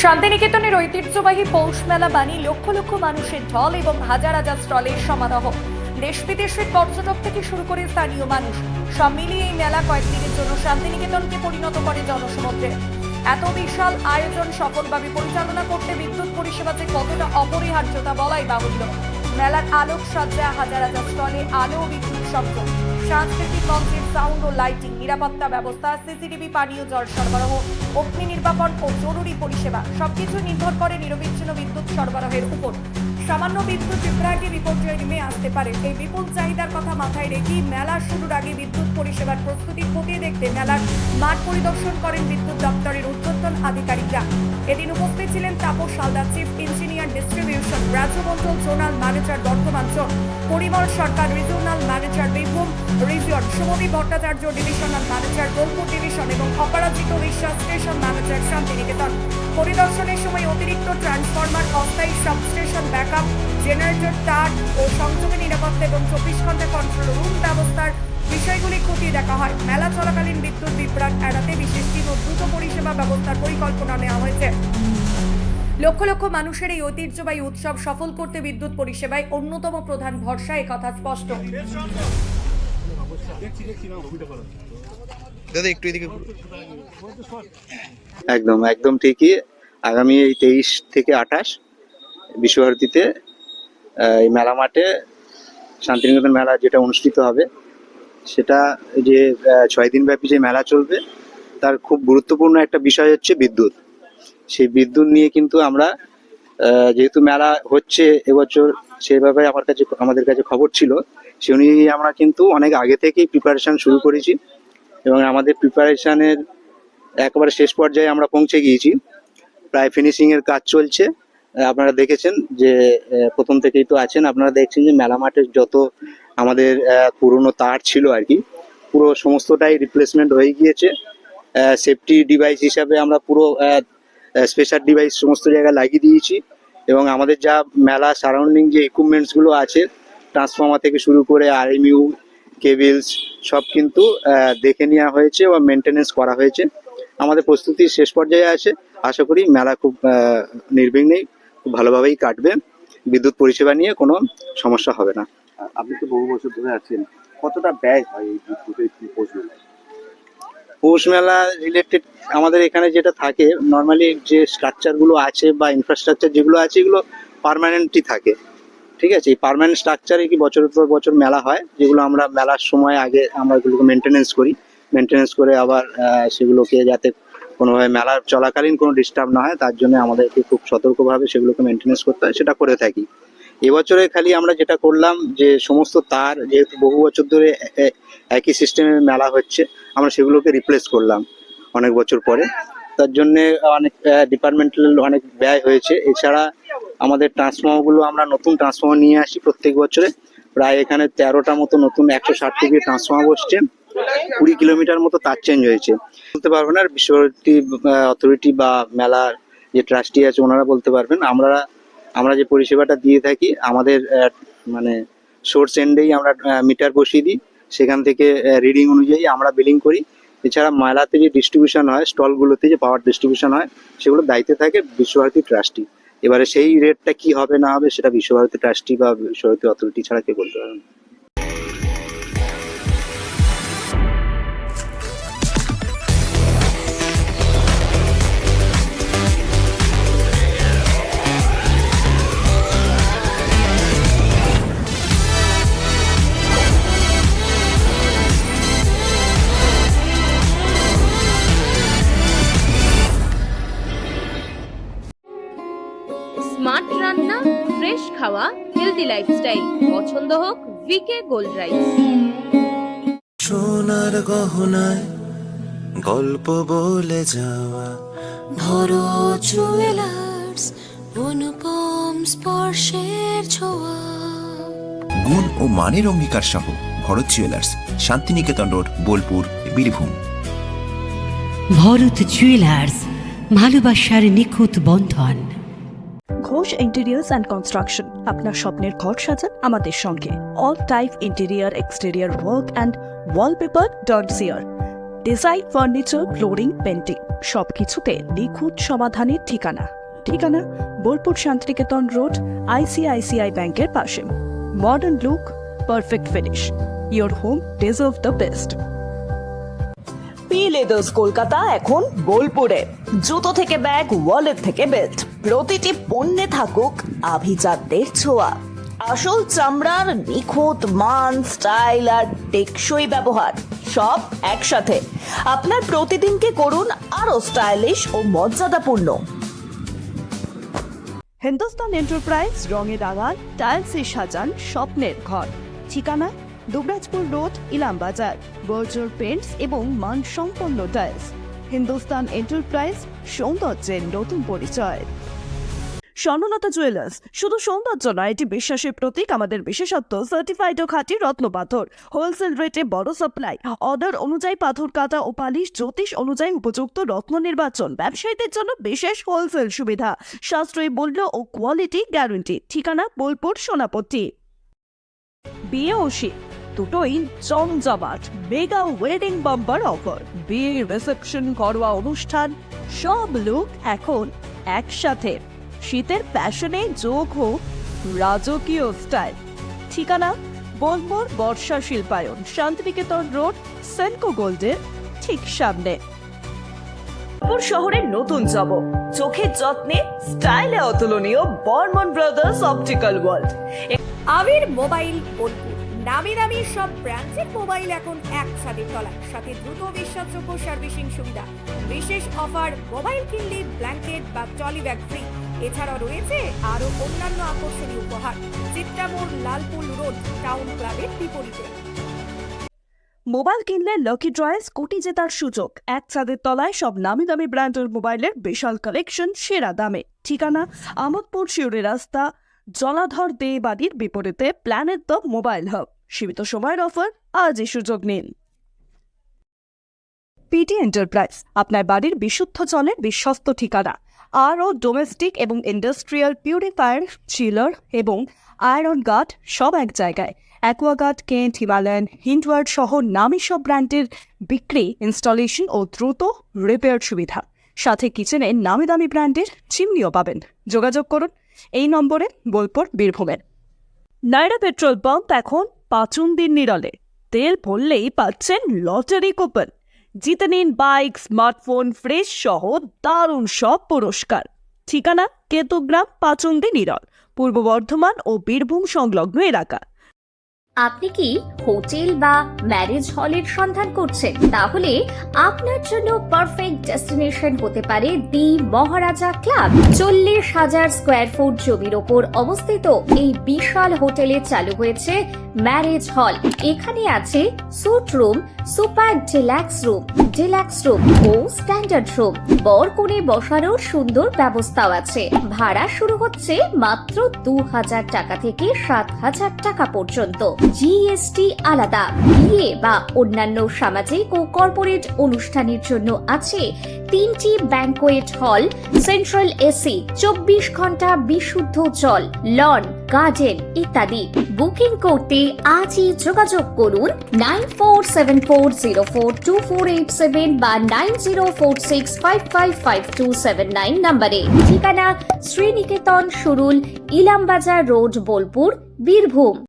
শান্তিনিকেতনের ঐতিহ্যবাহী পৌষ মেলা বাণী লক্ষ লক্ষ মানুষের ঢল এবং হাজার হাজার স্টলের সমারোহ। দেশ বিদেশের পর্যটক থেকে শুরু করে স্থানীয় মানুষ সব মিলিয়ে এই মেলা কয়েকদিনের জন্য শান্তিনিকেতনকে পরিণত করে জনসমুদ্রে। এত বিশাল আয়োজন সফলভাবে পরিচালনা করতে বিদ্যুৎ পরিষেবা যে কতটা অপরিহার্যতা বলাই বাহুল্য। মেলার আলোক সজ্জা, হাজার হাজার স্টলে আলো ও বিদ্যুৎ সংযোগ, সাংস্কৃতিক মঞ্চের সাউন্ড ও লাইটিং, নিরাপত্তা ব্যবস্থা, সিসিটিভি, পানীয় জল সরবরাহ, অগ্নি নির্বাপন ও জরুরি পরিষেবা সবকিছু নির্ভর করে নিরবিচ্ছিন্ন বিদ্যুৎ সরবরাহের উপর। সামান্য বিদ্যুৎ বিভ্রাটে বিপর্যয় নেমে আসতে পারে। এই বিপুল চাহিদার কথা মাথায় রেখে মেলা শুরুর আগে বিদ্যুৎ পরিষেবার প্রস্তুতি খতিয়ে দেখতে মেলার মাঠ পরিদর্শন করেন বিদ্যুৎ দপ্তরের ঊর্ধ্বতন আধিকারিকরা। এদিন উপস্থিত ছিলেন Tapas Haldar, chief engineer distribution, রাজ্যমন্ডল zonal manager Bardhaman zone, Parimal Sarkar regional manager Birbhum region, Sumati Bhattacharya divisional manager Bolpur division এবং অপরাজিত বিশ্বাস স্টেশন ম্যানেজার শান্তিনিকেতন। পরিদর্শনের সময় অতিরিক্ত ট্রান্সফরমার, অস্থায়ী সাবস্টেশন, ব্যাকআপ জেনারেটর, তার ও সংযোগে নিরাপত্তা এবং 24 ঘন্টা কন্ট্রোল রুম ব্যবস্থার বিষয়গুলি খতিয়ে দেখা হয়। মেলা চলাকালীন বিদ্যুৎ বিভ্রাট এড়াতে বিশেষ টিম ও দ্রুত পরিষেবা ব্যবস্থার পরিকল্পনা নেওয়া হয়েছে। লক্ষ লক্ষ মানুষের এই ঐতিহ্যবাহী উৎসব সফল করতে বিদ্যুৎ পরিষেবায় অন্যতম প্রধান ভরসা, একথা স্পষ্ট। একদম একদম ঠিকই। আগামী এই 23 থেকে 28 বিশ্বভারতীতে এই মেলা মাঠে শান্তিনিকেতন মেলা যেটা অনুষ্ঠিত হবে, সেটা যে 6 দিন ব্যাপী যে মেলা চলবে, তার খুব গুরুত্বপূর্ণ একটা বিষয় হচ্ছে বিদ্যুৎ। সেই বিদ্যুৎ নিয়ে কিন্তু আমরা যেহেতু মেলা হচ্ছে এবছর, সেভাবে আমাদের কাছে খবর ছিল, সে অনুযায়ী আমরা কিন্তু অনেক আগে থেকেই প্রিপারেশন শুরু করেছি এবং আমাদের প্রিপারেশনের একেবারে শেষ পর্যায়ে আমরা পৌঁছে গিয়েছি। প্রায় ফিনিশিং এর কাজ চলছে। আপনারা দেখেছেন যে প্রথম থেকেই তো আছেন, আপনারা দেখছেন যে মেলা মাঠের যত আমাদের পুরনো তার ছিল আর কি, পুরো সমস্তটাই রিপ্লেসমেন্ট হয়ে গিয়েছে। সেফটি ডিভাইস হিসাবে আমরা পুরো স্পেশাল ডিভাইস সমস্ত জায়গায় লাগিয়ে দিয়েছি এবং আমাদের যা মেলা সারাউন্ডিং যে ইকুইপমেন্টসগুলো আছে, ট্রান্সফর্মার থেকে শুরু করে আরএমইউ কেবিলস সব কিন্তু দেখে নেওয়া হয়েছে বা মেনটেনেন্স করা হয়েছে। আমাদের প্রস্তুতি শেষ পর্যায়ে আছে। আশা করি মেলা খুব নির্বিঘ্নেই খুব ভালোভাবেই কাটবে। বিদ্যুৎ পরিষেবা নিয়ে কোনো সমস্যা হবে না। আপনি তো বহু বছর ধরে আছেন, কতটা ব্যয় হয় এই বিদ্যুতের পৌষ মেলায়? পৌষ মেলা রিলেটেড আমাদের এখানে যেটা থাকে, নর্মালি যে স্ট্রাকচারগুলো আছে বা ইনফ্রাস্ট্রাকচার যেগুলো আছে, এগুলো পার্মানেন্টই থাকে। ঠিক আছে, এই পার্মানেন্ট স্ট্রাকচারে কি বছরের পর বছর মেলা হয়, যেগুলো আমরা মেলার সময় আগে আমরা এগুলোকে মেনটেনেন্স করে আবার সেগুলোকে যাতে কোনোভাবে মেলার চলাকালীন কোনো ডিস্টার্ব না হয়, তার জন্য আমাদেরকে খুব সতর্কভাবে সেগুলোকে মেনটেনেন্স করতে হয়, সেটা করে থাকি। এবছরে খালি আমরা যেটা করলাম যে সমস্ত তার, যেহেতু বহু বছর ধরে একই সিস্টেমের মেলা হচ্ছে, আমরা সেগুলোকে রিপ্লেস করলাম অনেক বছর পরে। তার জন্যে অনেক ডিপার্টমেন্টাল অনেক ব্যয় হয়েছে। এছাড়া আমাদের ট্রান্সফর্মারগুলো আমরা নতুন ট্রান্সফর্মার নিয়ে আসি প্রত্যেক বছরে। প্রায় এখানে 13টা মতো নতুন 160 কেভি ট্রান্সফর্মার বসছে। 20 কিলোমিটার মতো তার চেঞ্জ হয়েছে। বলতে পারবেন না, বিশ্বভারতী অথরিটি বা মেলার যে ট্রাস্টি আছে ওনারা বলতে পারবেন। আমরা যে পরিষেবাটা দিয়ে থাকি, আমাদের মানে সোর্স এন্ডেই আমরা মিটার বসিয়ে দিই, সেখান থেকে রিডিং অনুযায়ী আমরা বিলিং করি। এছাড়া মেলাতে যে ডিস্ট্রিবিউশন হয়, স্টলগুলোতে যে পাওয়ার ডিস্ট্রিবিউশন হয়, সেগুলো দায়িত্বে থাকে বিশ্বভারতী ট্রাস্টি। এবারে সেই রেটটা কি হবে না হবে, সেটা বিশ্বভারতী ট্রাস্টি বা বিশ্বভারতী অথরিটি ছাড়া কেউ বলতে পারবে না। স্মার্ট রান্না, ফ্রেশ খাওয়া, হেলদি লাইফস্টাইল, পছন্দ হোক ভিকে গোল্ড রাইস। সোনার গহনায় গল্প বলে যাওয়া ভরো জুয়েলার্স, অনুপম স্পর্শের ছোঁয়া। গুণ ও মানের অঙ্গীকার সহ Bharat jewellers, Santiniketan road, Bolpur, Birbhum. Bharat jewellers, ভালোবাসার নিখুঁত বন্ধন। ঘোষ ইন্টেরিয়ার্স অ্যান্ড কনস্ট্রাকশন, আপনার স্বপ্নের ঘর সাজান আমাদের সঙ্গে। All type interior, exterior work and wallpaper ডন সিয়ার, ডিজাইন, ফার্নিচার, ফ্লোরিং, পেন্টিং। সবকিছুতে নিখুঁত সমাধানের ঠিকানা। ঠিকানা বোলপুর শান্তিনিকেতন রোড, ICICI ব্যাংকের পাশে। Modern look, perfect finish. Your home deserve the best. P leathers Kolkata এখন বোলপুরে। জুতো থেকে ব্যাগ, ওয়ালেট থেকে বেল্ট, প্রতিটি পণ্যে থাকুক আভিজাতদের ছোঁয়া। আসল চামড়ার নিখুঁত মান, স্টাইল আর টেকসই ব্যবহার সব একসাথে। আপনার প্রতিদিনকে করুন আরো স্টাইলিশ ও মর্যাদাপূর্ণ। হিন্দুস্তান এন্টারপ্রাইজ রঙে রাঙান, টাইলসে সাজান স্বপ্নের ঘর। ঠিকানা দুবরাজপুর রোড, ইলামবাজার। বর্জর পেন্টস এবং মানসম্পন্ন টাইলস। হিন্দুস্তান এন্টারপ্রাইজ, সৌন্দর্যের নতুন পরিচয়। স্বর্ণলতা জুয়েলার্স শুধু সৌন্দর্য নয়, এটি বিশ্বাসের প্রতীক। আমাদের বিশেষত্ব সার্টিফাইড ও খাঁটি রত্ন পাথর। হোলসেল রেটে বড় সাপ্লাই, অর্ডার অনুযায়ী পাথর কাটা ও পালিশ, জ্যোতিষ অনুযায়ী উপযুক্ত রত্ন নির্বাচন। ব্যবসায়ীদের জন্য বিশেষ হোলসেল সুবিধা, সাশ্রয়ী মূল্য ও কোয়ালিটি গ্যারান্টি। ঠিকানা বোলপুর সোনাপট্টি। বিয়ে ও শীত দুটোই জমজমাট মেগা ওয়েডিং বাম্পার অফার। বিয়ে, রিসেপশন, ঘরোয়া অনুষ্ঠান, সব লুক এখন একসাথে। শীতের ফ্যাশনে যোগ হোক রাজকীয় স্টাইল। ঠিকানা বোলপুর বর্ষা শিল্পায়ন, শান্তিনিকেতন রোড, সেনকো গোল্ডের ঠিক সামনে। বোলপুর শহরের নতুন জব, চোখের যত্নে স্টাইলে অতুলনীয় বর্মন ব্রাদার্স অপটিক্যাল ওয়ার্ল্ড। আবির মোবাইল বোলপুর, নামি দামি সব ব্র্যান্ডের মোবাইল এখন এক ছাদের তলায়, সাথে দ্রুত বিশ্বাসযোগ্য সার্ভিসিং সুবিধা। বিশেষ অফার, মোবাইল কিনলে ব্ল্যাঙ্কেট বা ট্রলি ব্যাগ ফ্রি। এছাড়াও রয়েছে আরো অন্যান্য আকর্ষণীয় উপহার। চিত্রামোড়, লালপুর রোড, টাউন ক্লাবের বিপরীতে। মোবাইল কিনলে লাকি ড্রয়ে কোটি জেতার সুযোগ। এক ছাদের তলায় সব নামি দামি ব্র্যান্ডের মোবাইলের বিশাল কালেকশন, সেরা দামে। ঠিকানা আমোদপুর শিউরি রাস্তা, জলাধর দে বাড়ির বিপরীতে, প্ল্যানেট দ্য মোবাইল হাব। সীমিত সময়ের অফার, আজই সুযোগ নিন। পিটি এন্টারপ্রাইজ আপনার বাড়ির বিশুদ্ধ জলের বিশ্বস্ত ঠিকানা। আরও ডোমেস্টিক এবং ইন্ডাস্ট্রিয়াল পিউরিফায়ার, চিলার এবং আয়রন গার্ড সব এক জায়গায়। অ্যাকোয়াগার্ড, কেন্ট, হিমালয়ান, হিন্ডওয়ার্ড সহ নামী সব ব্র্যান্ডের বিক্রি, ইনস্টলেশন ও দ্রুত রিপেয়ার সুবিধা। সাথে কিচেনে নামি দামি ব্র্যান্ডের চিমনিও পাবেন। যোগাযোগ করুন এই নম্বরে, বোলপুর, বীরভূমের। নাইরা পেট্রোল পাম্প এখন পাচুন্দির নিরলে। তেল ভরলেই পাচ্ছেন লটারি কুপন। জিতে নিন বাইক, স্মার্টফোন, ফ্রিজ সহ দারুণ সব পুরস্কার। ঠিকানা কেতুগ্রাম, পাচুন্দি নিরল, পূর্ব বর্ধমান ও বীরভূম সংলগ্ন এলাকা। আপনি কি হোটেল বা ম্যারেজ হলের সন্ধান করছেন? তাহলে আপনার জন্য পারফেক্ট ডেস্টিনেশন হতে পারে দি মহারাজা ক্লাব। 40,000 স্কোয়ার ফুট জমির ওপর অবস্থিত এই বিশাল হোটেলে চালু হয়েছে ম্যারেজ হল। এখানে আছে suite room, super deluxe room ও স্ট্যান্ডার্ড রুম। বর কনে বসানোর সুন্দর ব্যবস্থাও আছে। ভাড়া শুরু হচ্ছে মাত্র 2,000 টাকা থেকে 7,000 টাকা পর্যন্ত। জিএসটি আলাদা। বিয়ে বা অন্যান্য সামাজিক ও কর্পোরেট অনুষ্ঠানের জন্য আছে 3টি ব্যাংকোয়েট হল, সেন্ট্রাল এসি, 24 ঘন্টা বিশুদ্ধ জল, লন, গার্ডেন ইত্যাদি। বুকিং করতে আজই যোগাযোগ করুন 9474042487 বা 9046555279 নম্বরে। ঠিকানা শ্রীনিকেতন, সুরুল, ইলামবাজার রোড, বোলপুর, বীরভূম।